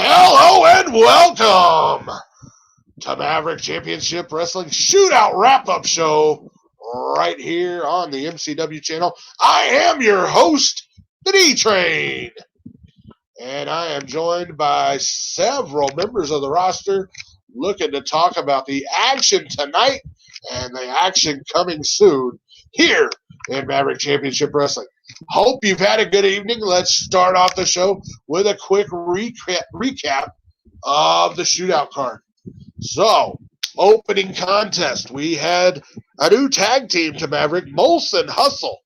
Hello and welcome to Maverick Championship Wrestling Shootout Wrap-Up Show right here on the MCW channel. I am your host, the D-Train, and I am joined by several members of the roster looking to talk about the action tonight and the action coming soon here in Maverick Championship Wrestling. Hope you've had a good evening. Let's start off the show with a quick recap of the shootout card. So, opening contest, we had a new tag team to Maverick, Molson Hustle.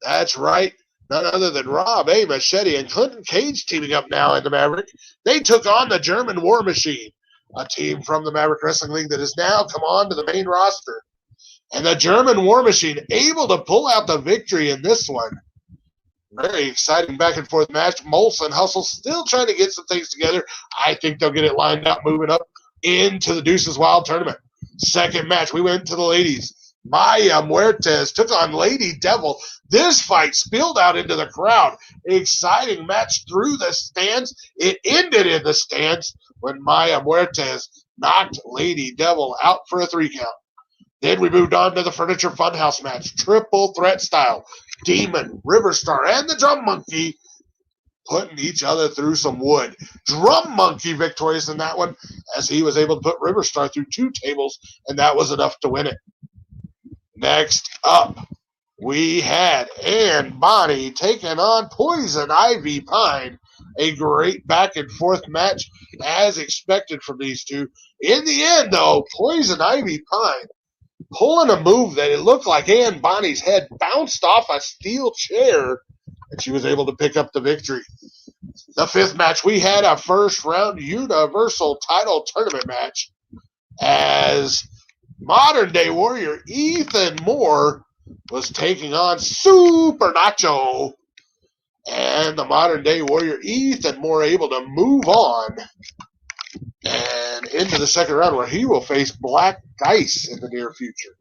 That's right, none other than Rob A. Machete and Clinton Cage teaming up now in the Maverick. They took on the German War Machine, a team from the Maverick Wrestling League that has now come on to the main roster. And the German War Machine able to pull out the victory in this one. Very exciting back and forth match. Molson Hustle still trying to get some things together. I think they'll get it lined up, moving up into the Deuces Wild tournament. Second match, we went to the ladies. Maya Muertes took on Lady Devil. This fight spilled out into the crowd. Exciting match through the stands. It ended in the stands when Maya Muertes knocked Lady Devil out for a 3 count. Then we moved on to the Furniture Funhouse match, triple threat style. Demon, Riverstar, and the Drum Monkey putting each other through some wood. Drum Monkey victorious in that one as he was able to put Riverstar through 2 tables, and that was enough to win it. Next up, we had Ann Bonnie taking on Poison Ivy Pine. A great back and forth match as expected from these two. In the end, though, Poison Ivy Pine pulling a move that it looked like Ann Bonnie's head bounced off a steel chair, and she was able to pick up the victory. The 5th match, we had a first-round Universal title tournament match as modern-day warrior Ethan Moore was taking on Super Nacho. And the modern-day warrior Ethan Moore able to move on and into the second round where he will face Black Dice in the near future.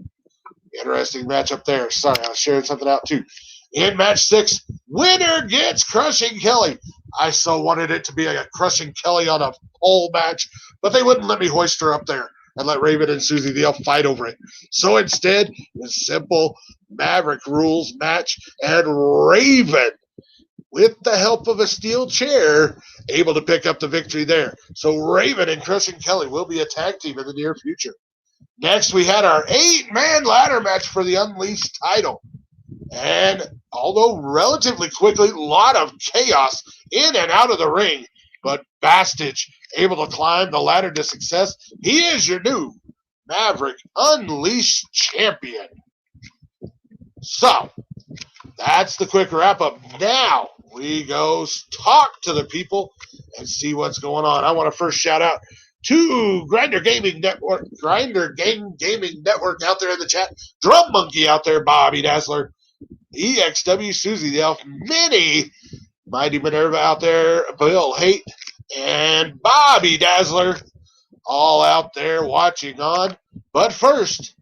Interesting matchup there. Sorry, I was sharing something out too. In match 6, winner gets Crushing Kelly. I so wanted it to be a Crushing Kelly on a pole match, but they wouldn't let me hoist her up there and let Raven and Susie the Elf fight over it. So instead, it was simple Maverick rules match, and Raven, with the help of a steel chair, able to pick up the victory there. So Raven and Crushing Kelly will be a tag team in the near future. Next, we had our 8-man ladder match for the Unleashed title. And although relatively quickly, a lot of chaos in and out of the ring, but Bastage able to climb the ladder to success. He is your new Maverick Unleashed champion. So, that's the quick wrap-up. Now, we go talk to the people and see what's going on. I want to first shout out to Grinder Gaming Network out there in the chat, Drum Monkey out there, Bobby Dazzler, EXW, Susie the Elf, Minnie, Mighty Minerva out there, Bill Haight, and Bobby Dazzler, all out there watching on. But first,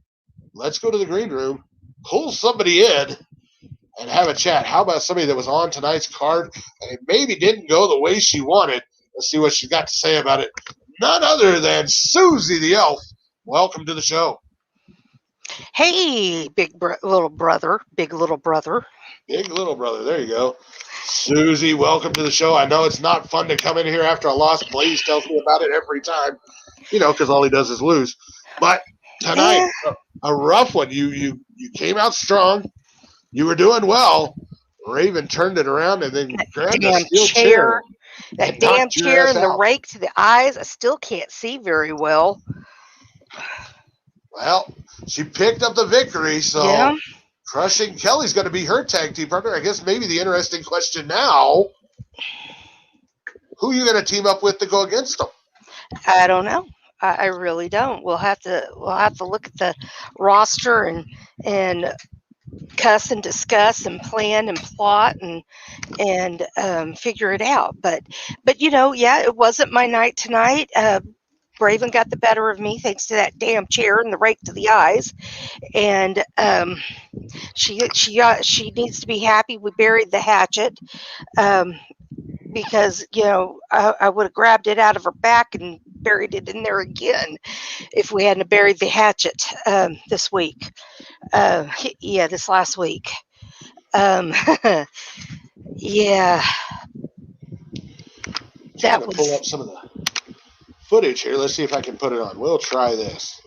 let's go to the green room, pull somebody in, and have a chat. How about somebody that was on tonight's card and it maybe didn't go the way she wanted? Let's see what she's got to say about it. None other than Susie the Elf. Welcome to the show. Hey, big little brother. Big little brother. There you go. Susie, welcome to the show. I know it's not fun to come in here after a loss. Blaze tells me about it every time, because all he does is lose. But tonight, a rough one. You came out strong. You were doing well. Raven turned it around and then grabbed a steel chair. That damn chair and the rake to the eyes. I still can't see very well. Well, she picked up the victory, so yeah. Crushing Kelly's going to be her tag team partner. I guess maybe the interesting question now, who are you going to team up with to go against them? I don't know. I really don't. We'll have to look at the roster and cuss and discuss and plan and plot and figure it out. But it wasn't my night tonight. Raven got the better of me thanks to that damn chair and the rake to the eyes, and she needs to be happy we buried the hatchet. because I would have grabbed it out of her back and buried it in there again if we hadn't buried the hatchet this week. Yeah, this last week. Um, yeah, Trying that to pull was. up some of the footage here. Let's see if I can put it on. We'll try this.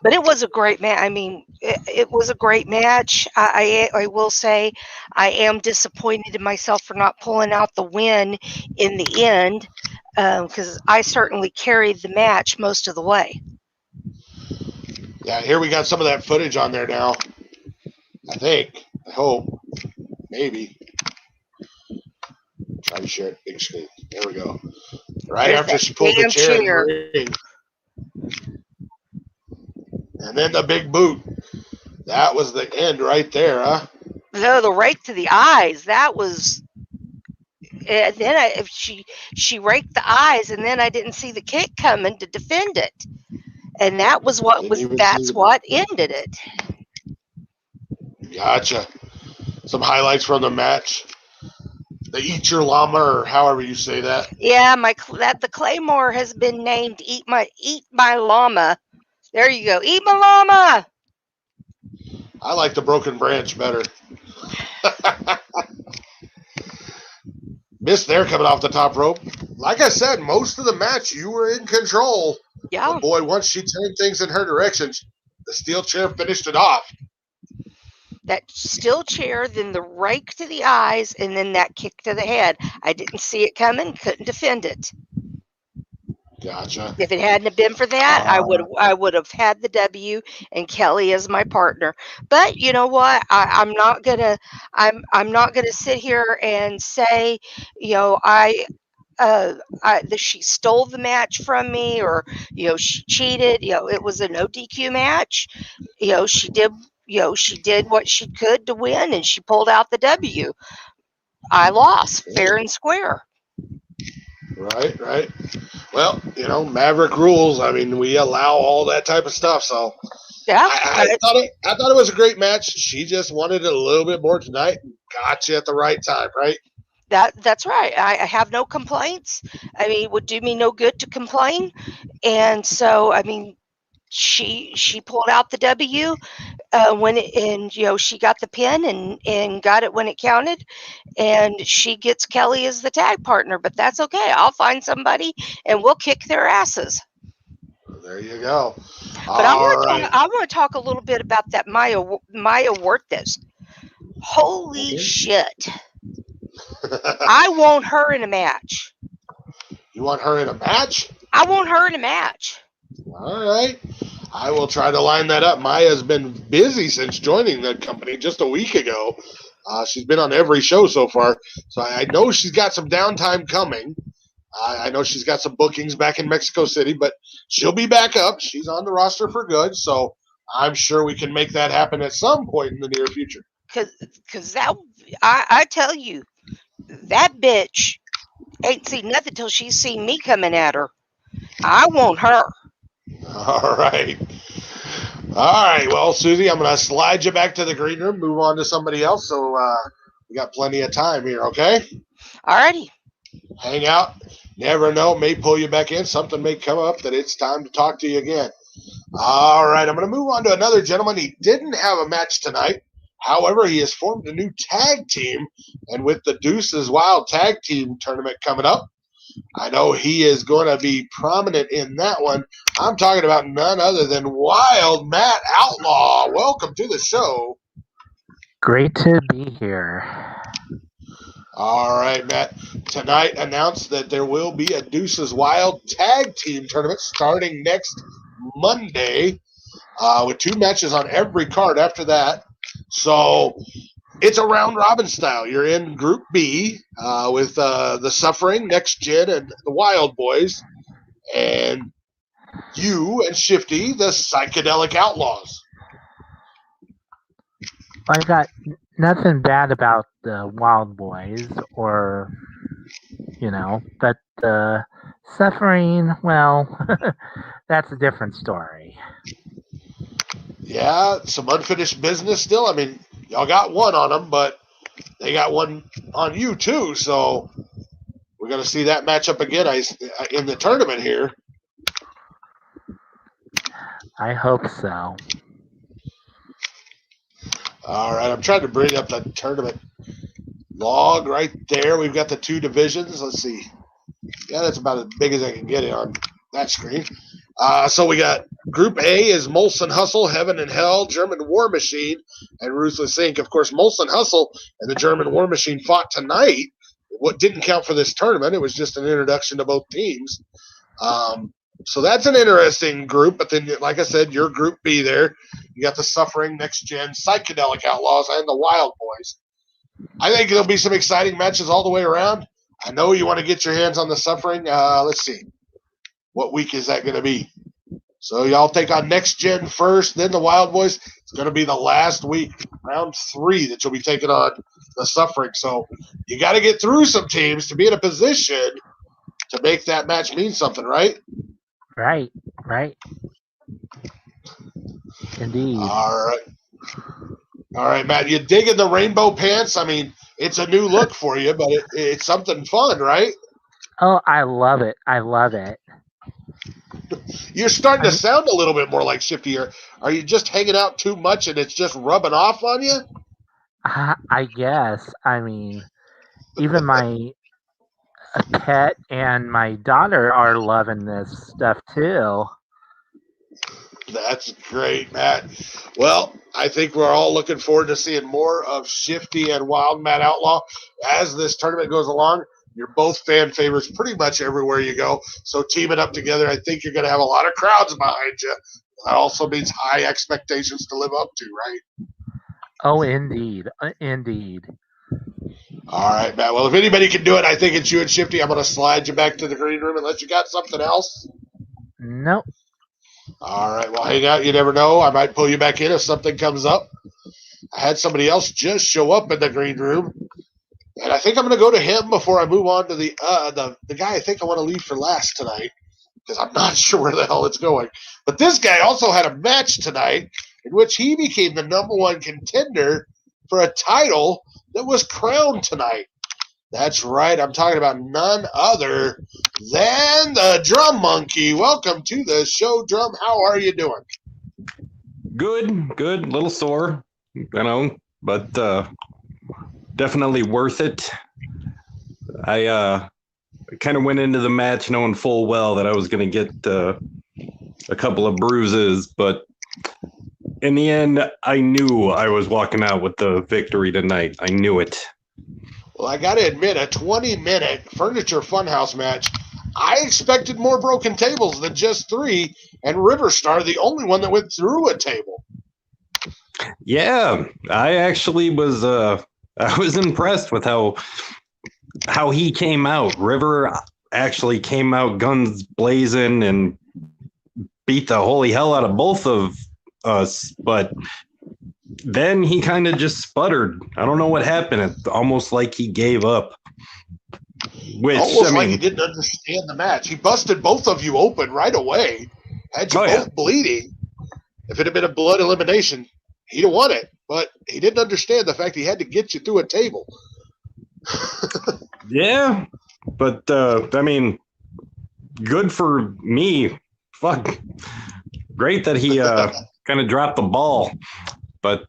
But it was a great match. I mean, it was a great match. I will say, I am disappointed in myself for not pulling out the win in the end, because I certainly carried the match most of the way. Yeah, here we got some of that footage on there now. I think. I hope. Maybe. Try to share it big screen. There we go. Right There's after that she pulled the damn chair in chair. the ring. And then the big boot. That was the end right there, huh? No, the rake to the eyes. That was. And then if she raked the eyes, and then I didn't see the kick coming to defend it, and that was that's what ended it. Gotcha. Some highlights from the match. The Eat Your Llama, or however you say that. Yeah, the Claymore has been named Eat My Llama. There you go. Eat my llama. I like the Broken Branch better. Missed there coming off the top rope. Like I said, most of the match you were in control. Yeah. But boy, once she turned things in her direction, the steel chair finished it off. That steel chair, then the rake to the eyes, and then that kick to the head. I didn't see it coming, couldn't defend it. Gotcha. If it hadn't been for that, I would have had the W and Kelly as my partner. But you know what? I'm not gonna sit here and say, that she stole the match from me, or she cheated. It was a no DQ match. She did what she could to win, and she pulled out the W. I lost fair and square. Right. Well, Maverick rules. I mean, we allow all that type of stuff. So yeah, I thought it was a great match. She just wanted it a little bit more tonight. Got you at the right time, right? That's right. I have no complaints. I mean, it would do me no good to complain. And so, I mean, she pulled out the W she got the pin and got it when it counted, and she gets Kelly as the tag partner. But that's okay. I'll find somebody and we'll kick their asses. There you go. But I want to talk a little bit about that Maya Huertas. Holy shit. I want her in a match. You want her in a match? I want her in a match. All right. I will try to line that up. Maya's been busy since joining the company just a week ago. She's been on every show so far. So I know she's got some downtime coming. I know she's got some bookings back in Mexico City, but she'll be back up. She's on the roster for good. So I'm sure we can make that happen at some point in the near future. Because I tell you, that bitch ain't seen nothing till she's seen me coming at her. I want her. All right. Well, Susie, I'm going to slide you back to the green room, move on to somebody else. So we got plenty of time here, okay? All righty. Hang out. Never know. May pull you back in. Something may come up that it's time to talk to you again. All right. I'm going to move on to another gentleman. He didn't have a match tonight. However, he has formed a new tag team, and with the Deuces Wild Tag Team Tournament coming up, I know he is going to be prominent in that one. I'm talking about none other than Wild Matt Outlaw. Welcome to the show. Great to be here. All right, Matt. Tonight announced that there will be a Deuces Wild Tag Team Tournament starting next Monday with 2 matches on every card after that. So it's a round-robin style. You're in Group B with the Suffering, Next Gen, and the Wild Boys. And you and Shifty, the Psychedelic Outlaws. I got nothing bad about the Wild Boys or, but the Suffering, well, that's a different story. Yeah, some unfinished business still. I mean, y'all got one on them, but they got one on you too. So we're going to see that matchup again in the tournament here. I hope so. All right, I'm trying to bring up the tournament log right there. We've got the two divisions. Let's see. Yeah, that's about as big as I can get it on that screen. So we got Group A is Molson Hustle, Heaven and Hell, German War Machine, and Ruthless Inc. Of course, Molson Hustle and the German War Machine fought tonight. What didn't count for this tournament, it was just an introduction to both teams. So that's an interesting group. But then, like I said, your Group B there, you got the Suffering, Next Gen, Psychedelic Outlaws, and the Wild Boys. I think there'll be some exciting matches all the way around. I know you want to get your hands on the Suffering. Let's see. What week is that going to be? So y'all take on Next Gen first, then the Wild Boys. It's going to be the last week, round 3, that you'll be taking on the Suffering. So you got to get through some teams to be in a position to make that match mean something, right? Right. Indeed. All right, Matt. You digging the rainbow pants? I mean, it's a new look for you, but it's something fun, right? Oh, I love it. You're starting to sound a little bit more like Shifty. Are you just hanging out too much and it's just rubbing off on you? I guess. I mean, even my pet and my daughter are loving this stuff too. That's great, Matt. Well, I think we're all looking forward to seeing more of Shifty and Wild Matt Outlaw as this tournament goes along. You're both fan favorites pretty much everywhere you go. So teaming up together, I think you're going to have a lot of crowds behind you. That also means high expectations to live up to, right? Oh, indeed. Indeed. All right, Matt. Well, if anybody can do it, I think it's you and Shifty. I'm going to slide you back to the green room unless you got something else. Nope. All right. Well, hang out. You never know. I might pull you back in if something comes up. I had somebody else just show up in the green room. And I think I'm going to go to him before I move on to the guy I think I want to leave for last tonight because I'm not sure where the hell it's going. But this guy also had a match tonight in which he became the #1 contender for a title that was crowned tonight. That's right. I'm talking about none other than the Drum Monkey. Welcome to the show, Drum. How are you doing? Good. A little sore, but definitely worth it. I kind of went into the match knowing full well that I was going to get a couple of bruises, but in the end, I knew I was walking out with the victory tonight. I knew it. Well, I got to admit, a 20-minute Furniture Funhouse match, I expected more broken tables than just 3, and Riverstar, the only one that went through a table. Yeah, I actually was I was impressed with how he came out. River actually came out guns blazing and beat the holy hell out of both of us, but then he kind of just sputtered. I don't know what happened. It's almost like he gave up. Which, almost like he didn't understand the match. He busted both of you open right away. Had you both bleeding. If it had been a blood elimination, he'd have won it. But he didn't understand the fact he had to get you through a table. Yeah, but good for me. Fuck. Great that he kind of dropped the ball. But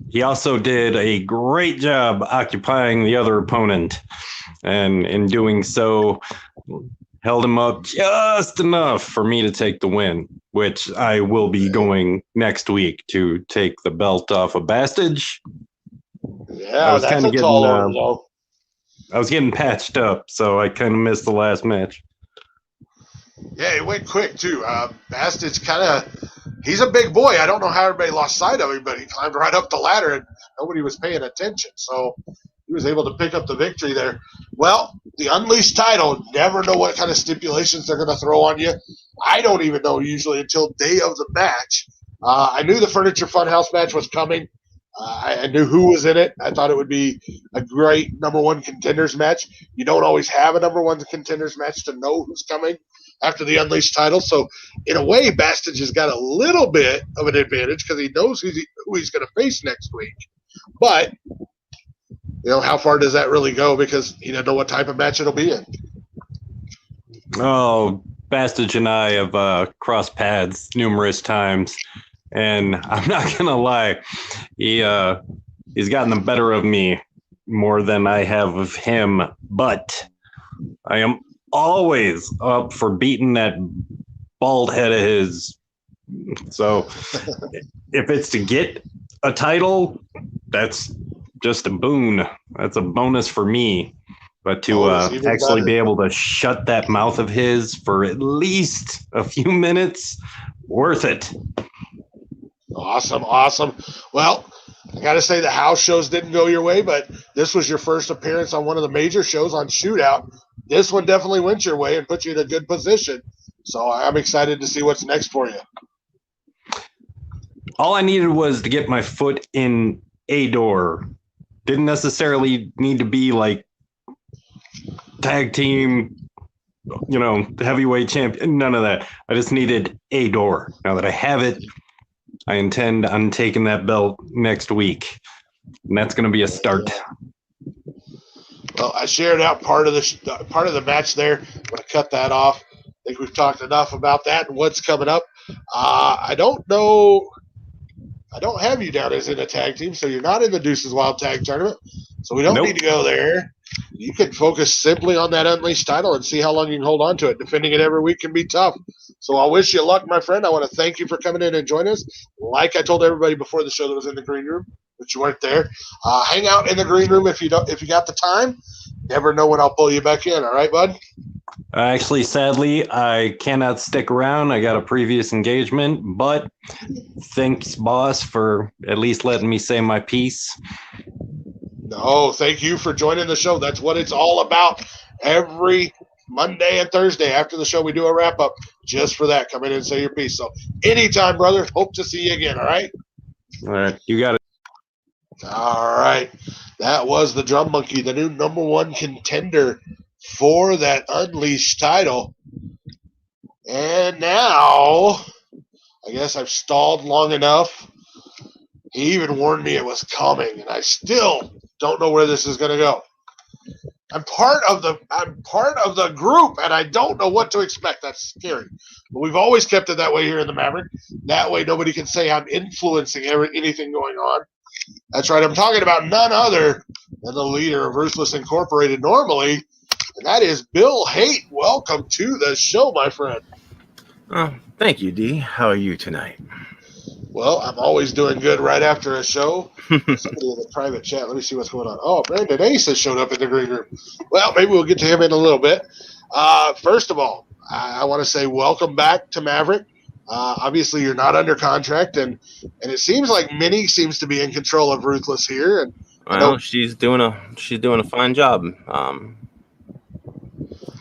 he also did a great job occupying the other opponent. And in doing so, held him up just enough for me to take the win, which I will be going next week to take the belt off of Bastage. Yeah, that's a tall order, though. I was getting patched up, so I kind of missed the last match. Yeah, he went quick, too. Bastage he's a big boy. I don't know how everybody lost sight of him, but he climbed right up the ladder and nobody was paying attention. So he was able to pick up the victory there. Well, the Unleashed title, never know what kind of stipulations they're going to throw on you. I don't even know usually until day of the match. I knew the Furniture Funhouse match was coming. I knew who was in it. I thought it would be a great #1 contenders match. You don't always have a #1 contenders match to know who's coming after the Unleashed title. So, in a way, Bastage has got a little bit of an advantage because he knows who he's going to face next week. But how far does that really go? Because he doesn't know what type of match it'll be in. Oh, Bastage and I have crossed paths numerous times, and I'm not gonna lie, he's gotten the better of me more than I have of him. But I am always up for beating that bald head of his. So if it's to get a title, that's just a boon. That's a bonus for me. But to actually be able to shut that mouth of his for at least a few minutes, worth it. Awesome. Well, I got to say the house shows didn't go your way, but this was your first appearance on one of the major shows on Shootout. This one definitely went your way and put you in a good position. So I'm excited to see what's next for you. All I needed was to get my foot in a door. Didn't necessarily need to be like tag team, heavyweight champion. None of that. I just needed a door. Now that I have it, I intend on taking that belt next week. And that's going to be a start. Well, I shared out part of the match there. I'm going to cut that off. I think we've talked enough about that and what's coming up. I don't know. I don't have you down as in a tag team, so you're not in the Deuces Wild Tag Tournament. So we don't need to go there. You can focus simply on that Unleashed title and see how long you can hold on to it. Defending it every week can be tough. So I wish you luck, my friend. I want to thank you for coming in and joining us. Like I told everybody before the show that was in the green room, but you weren't there. Hang out in the green room if you got the time. Never know when I'll pull you back in. All right, bud? Actually, sadly, I cannot stick around. I got a previous engagement, but thanks, boss, for at least letting me say my piece. No, thank you for joining the show. That's what it's all about. Every Monday and Thursday after the show, we do a wrap-up just for that. Come in and say your piece. So anytime, brother. Hope to see you again, all right? All right, you got it. All right. That was the Drum Monkey, the new number one contender for that Unleashed title. And now, I guess I've stalled long enough. He even warned me it was coming, and I still don't know where this is going to go. I'm part of the group, and I don't know what to expect. That's scary. But we've always kept it that way here in the Maverick. That way, nobody can say I'm influencing anything going on. That's right. I'm talking about none other than the leader of Ruthless Incorporated normally, and that is Bill Haight. Welcome to the show, my friend. Oh, thank you, D. How are you tonight? Well, I'm always doing good right after a show. Somebody in the private chat. Let me see what's going on. Oh, Brandon Ace has showed up in the green room. Well, maybe we'll get to him in a little bit. First of all, I want to say welcome back to Maverick. Obviously, you're not under contract, and it seems like Minnie seems to be in control of Ruthless here. And well, she's doing a fine job.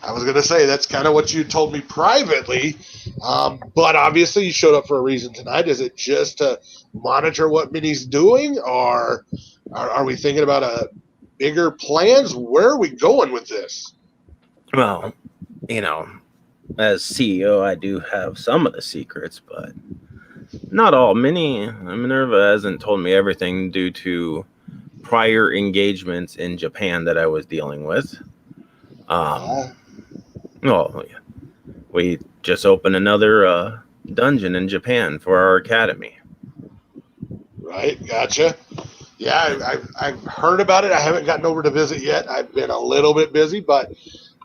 I was going to say that's kind of what you told me privately, but obviously you showed up for a reason tonight. Is it just to monitor what Minnie's doing, or are we thinking about bigger plans? Where are we going with this? Well, as CEO, I do have some of the secrets, but not all. Minerva hasn't told me everything due to prior engagements in Japan that I was dealing with. Well, yeah. We just opened another dungeon in Japan for our academy. Right, gotcha. Yeah, I've heard about it. I haven't gotten over to visit yet. I've been a little bit busy, but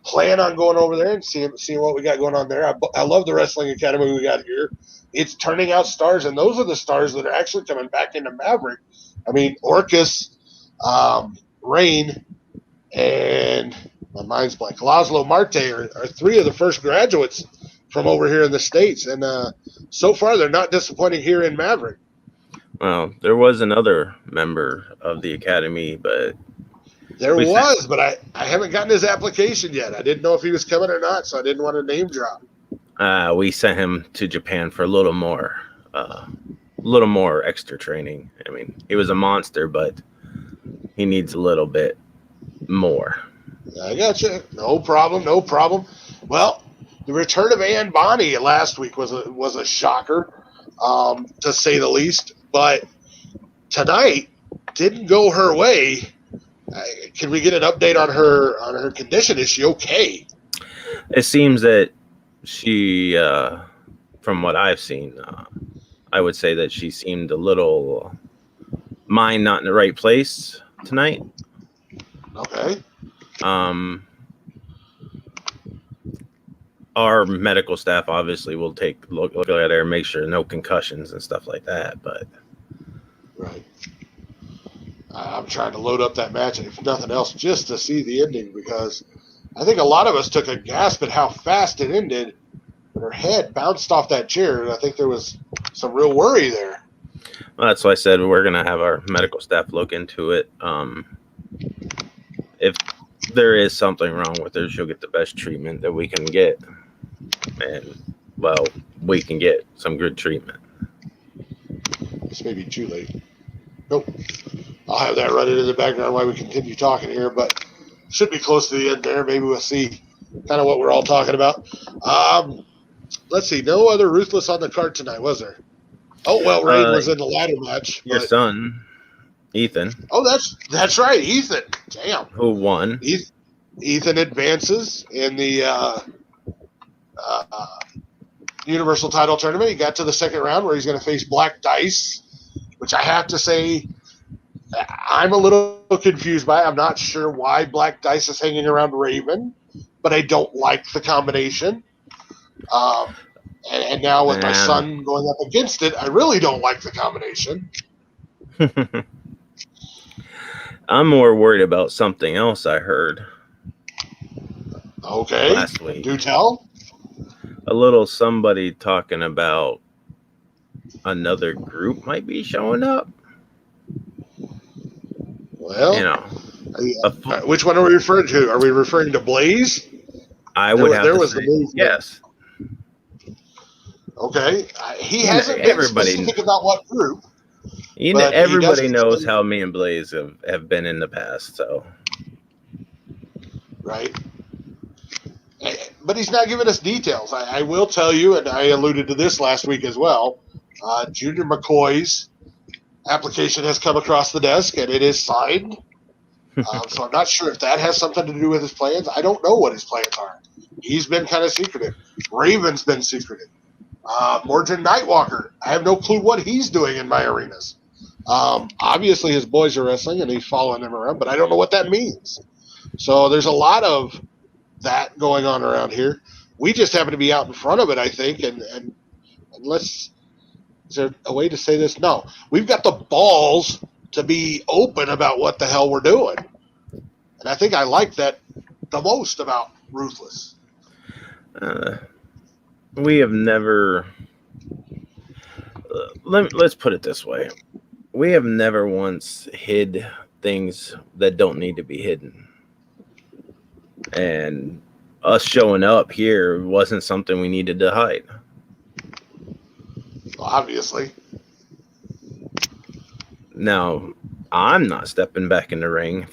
plan on going over there and seeing what we got going on there. I love the wrestling academy we got here. It's turning out stars, and those are the stars that are actually coming back into Maverick. I mean, Orcus, Rain, and my mind's blank. Laszlo Marte are three of the first graduates from over here in the States. And so far, they're not disappointing here in Maverick. Well, there was another member of the academy, but... But I haven't gotten his application yet. I didn't know if he was coming or not, so I didn't want to name drop. We sent him to Japan for a little more extra training. I mean, he was a monster, but he needs a little bit more. I got you. No problem. Well, the return of Ann Bonnie last week was a shocker, to say the least. But tonight didn't go her way, Can we get an update on her condition? Is she okay? It seems that she, from what I've seen, I would say that she seemed a little mind not in the right place tonight. Okay. Our medical staff obviously will take look at her and make sure no concussions and stuff like that. But right. I'm trying to load up that match, and if nothing else, just to see the ending, because I think a lot of us took a gasp at how fast it ended. Her head bounced off that chair, and I think there was some real worry there. Well, that's why I said we're going to have our medical staff look into it. If there is something wrong with her, she'll get the best treatment that we can get. And, well, we can get some good treatment. This may be too late. Nope. I'll have that running in the background while we continue talking here, but should be close to the end there. Maybe we'll see kind of what we're all talking about. Let's see. No other Ruthless on the card tonight, was there? Oh, well, Rain was in the ladder match. Your son, Ethan. Oh, that's right, Ethan. Damn. Who won? Ethan advances in the Universal title tournament. He got to the second round where he's going to face Black Dice, which I have to say I'm a little confused by. I'm not sure why Black Dice is hanging around Raven, but I don't like the combination. And now with my son going up against it, I really don't like the combination. I'm more worried about something else I heard. Okay. Last week. Do tell. A little somebody talking about another group might be showing up. Well, you know, which one are we referring to? Are we referring to Blaze? I would have to say yes. Okay, he hasn't been specific about what group. Everybody knows how me and Blaze have been in the past, so right. But he's not giving us details. I will tell you, and I alluded to this last week as well. Junior McCoy's application has come across the desk, and it is signed. So I'm not sure if that has something to do with his plans. I don't know what his plans are. He's been kind of secretive. Raven's been secretive. Mordred Nightwalker, I have no clue what he's doing in my arenas. Obviously, his boys are wrestling, and he's following them around, but I don't know what that means. So there's a lot of that going on around here. We just happen to be out in front of it, I think, and let's – is there a way to say this? No. We've got the balls to be open about what the hell we're doing. And I think I like that the most about Ruthless. We have never let's put it this way. We have never once hid things that don't need to be hidden. And us showing up here wasn't something we needed to hide. Obviously. Now, I'm not stepping back in the ring,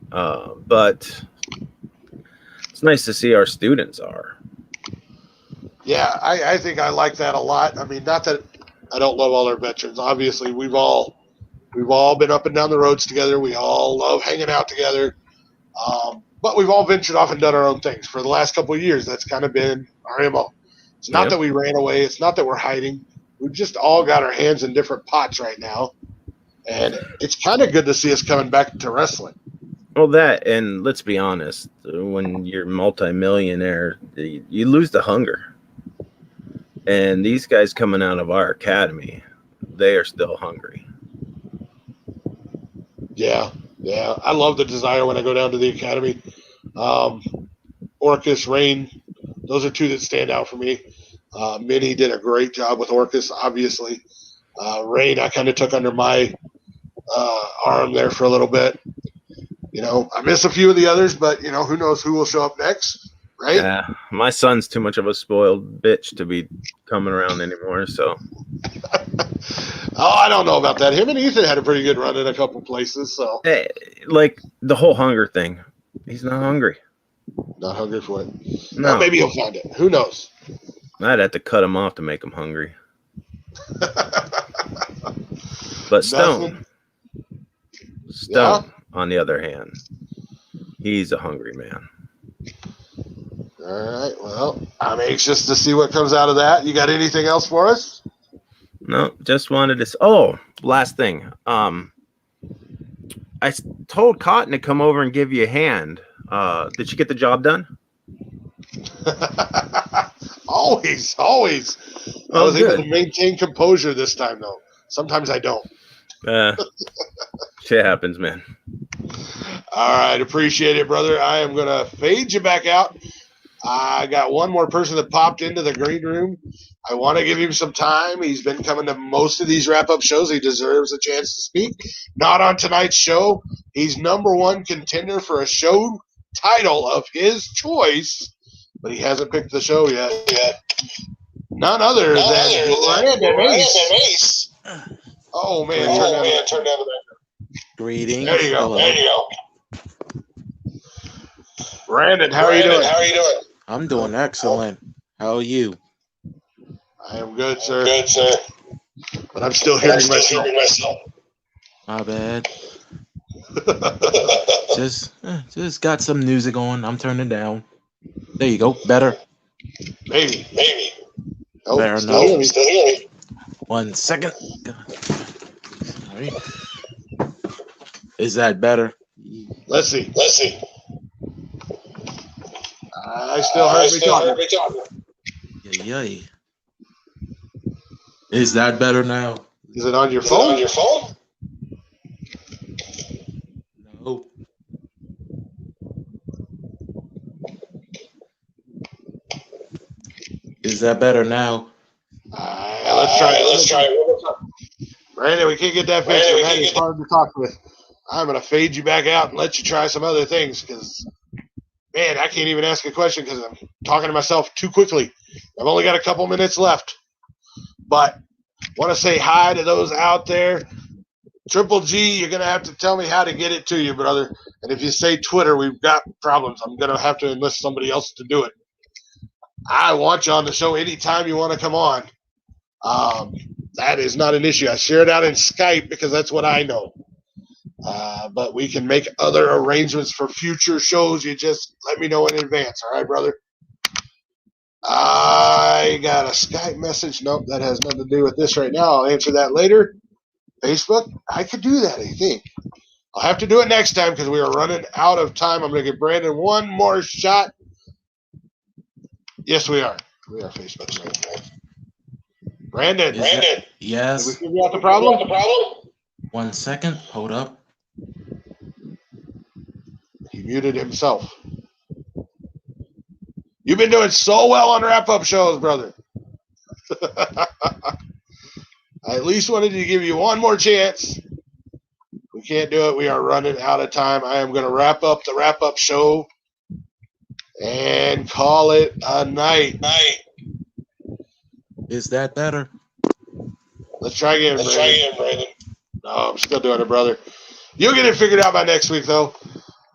but it's nice to see our students are. Yeah, I think I like that a lot. I mean, not that I don't love all our veterans. Obviously, we've all been up and down the roads together. We all love hanging out together. But we've all ventured off and done our own things. For the last couple of years, that's kind of been our MO. It's not that we ran away. It's not that we're hiding. We've just all got our hands in different pots right now. And it's kind of good to see us coming back to wrestling. Well, that, and let's be honest, when you're multimillionaire, you lose the hunger. And these guys coming out of our academy, they are still hungry. Yeah. I love the Desire when I go down to the academy. Orcus, Rain, those are two that stand out for me. Minnie did a great job with Orcus, obviously. Rain, I kind of took under my arm there for a little bit. You know, I miss a few of the others, but, you know, who knows who will show up next, right? Yeah, my son's too much of a spoiled bitch to be coming around anymore, so. Oh, I don't know about that. Him and Ethan had a pretty good run in a couple places, so. Hey, like the whole hunger thing. He's not hungry. Not hungry for it. No. Or maybe he'll find it. Who knows? I'd have to cut him off to make him hungry. But Stone. on the other hand, he's a hungry man. All right. Well, I'm anxious to see what comes out of that. You got anything else for us? No, just wanted to. Oh, last thing. I told Cotton to come over and give you a hand. Did you get the job done? Always. I was able to maintain composure this time, though. Sometimes I don't. Shit happens, man. All right. Appreciate it, brother. I am going to fade you back out. I got one more person that popped into the green room. I want to give him some time. He's been coming to most of these wrap-up shows. He deserves a chance to speak. Not on tonight's show. He's number one contender for a show title of his choice, but he hasn't picked the show yet. None other than Brandon Ace. Oh, man. Turn down the background. Greetings. There you go. Hello. Brandon, how are you doing? I'm doing excellent. How are you? I am good, sir. But I'm still hearing myself. My bad. Just got some music on. I'm turning down. There you go. Better. Maybe. Oh, Better still hear me. 1 second. Sorry. Is that better? Let's see. I still heard me talking. Yay. Is that better now? Is it on your phone? No. Is that better now? Let's try it one more time. Brandon, we can't get that fixed. That is hard to talk with. I'm going to fade you back out and let you try some other things because, man, I can't even ask a question because I'm talking to myself too quickly. I've only got a couple minutes left. But want to say hi to those out there. Triple G, you're going to have to tell me how to get it to you, brother. And if you say Twitter, we've got problems. I'm going to have to enlist somebody else to do it. I want you on the show anytime you want to come on. That is not an issue. I share it out in Skype because that's what I know. But we can make other arrangements for future shows. You just let me know in advance. All right, brother? I got a Skype message. Nope, that has nothing to do with this right now. I'll answer that later. Facebook, I could do that, I think. I'll have to do it next time because we are running out of time. I'm going to give Brandon one more shot. Yes, we are. We are Facebook right. Brandon. Yes. Did we figure out the problem? 1 second. Hold up. He muted himself. You've been doing so well on wrap-up shows, brother. I at least wanted to give you one more chance. We can't do it. We are running out of time. I am going to wrap up the wrap-up show and call it a night. Is that better? Let's try again, Brandon. No, I'm still doing it, brother. You'll get it figured out by next week, though.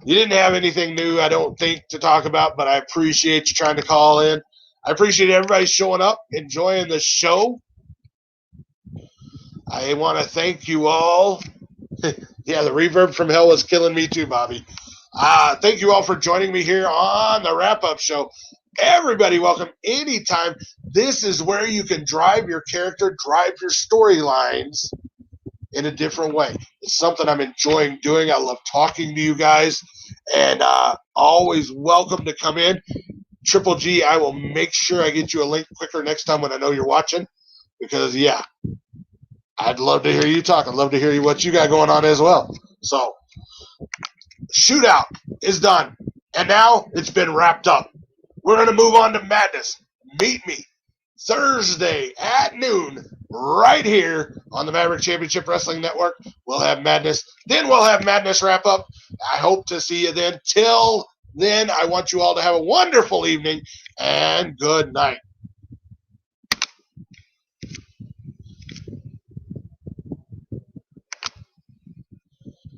You didn't have anything new, I don't think, to talk about, but I appreciate you trying to call in. I appreciate everybody showing up, enjoying the show. I want to thank you all. Yeah, the reverb from hell was killing me too, Bobby. Thank you all for joining me here on the wrap-up show. Everybody welcome anytime. This is where you can drive your character, drive your storylines in a different way. It's something I'm enjoying doing. I love talking to you guys, and always welcome to come in. Triple G, I will make sure I get you a link quicker next time when I know you're watching, because, yeah, I'd love to hear you talk. I'd love to hear what you got going on as well. So, shootout is done, and now it's been wrapped up. We're going to move on to Madness. Meet me Thursday at noon right here on the Maverick Championship Wrestling Network. We'll have Madness. Then we'll have Madness wrap up. I hope to see you then. Till then, I want you all to have a wonderful evening and good night.